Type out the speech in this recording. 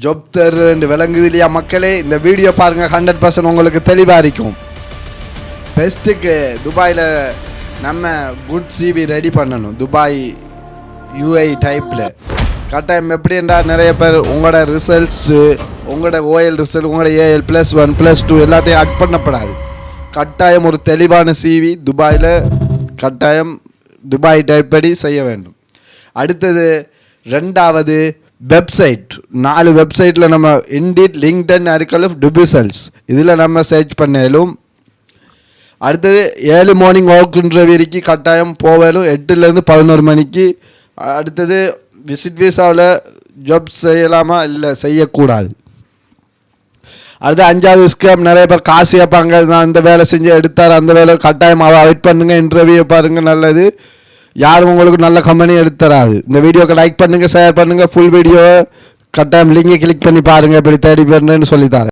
Job தேர்ந்து விளங்குது இல்லையா மக்களே? இந்த வீடியோ பாருங்கள், 100% உங்களுக்கு தெளிவாக இருக்கும். பெஸ்ட்டுக்கு துபாயில் நம்ம குட் சிவி ரெடி பண்ணணும். துபாய் யூஐ டைப்பில் கட்டாயம் எப்படி என்றால் நிறைய பேர் உங்களோட ரிசல்ட்ஸு, உங்களோட ஓஎல் ரிசல்ட், உங்களோட ஏஎல் +1 +2 எல்லாத்தையும் ஆட் பண்ணப்படாது. கட்டாயம் ஒரு தெளிவான சிவி துபாயில் கட்டாயம் துபாய் டைப் படி செய்ய வேண்டும். அடுத்தது ரெண்டாவது வெப்சைட். 4 வெப்சைட்டில் நம்ம இண்டீட், லிங்க்டின், அரிக்கல், டுபிசல்ஸ் இதில் நம்ம சர்ச் பண்ணலும். அடுத்தது 7 மார்னிங் ஒர்க்குன்ற வரைக்கும் கட்டாயம் போவேலும், 8லேருந்து 11 மணிக்கு. அடுத்தது விசிட் விசாவில் ஜாப் செய்யலாமா இல்லை செய்யக்கூடாது. அடுத்து 5வது ஸ்கேம். நிறைய பேர் காசு கேட்பாங்க, நான் இந்த வேலை செஞ்சு எடுத்தார், அந்த வேலை கட்டாயம் அவாய்ட் பண்ணுங்கள். இன்டர்வியூ பாருங்கள், நல்லது. யாரும் உங்களுக்கு நல்ல கம்பெனி எடுத்துறாது. இந்த வீடியோக்கு லைக் பண்ணுங்கள், ஷேர் பண்ணுங்கள். ஃபுல் வீடியோ கட்டாயம் லிங்கை கிளிக் பண்ணி பாருங்கள், எப்படி தேடி போறேன்னு சொல்லித்தரேன்.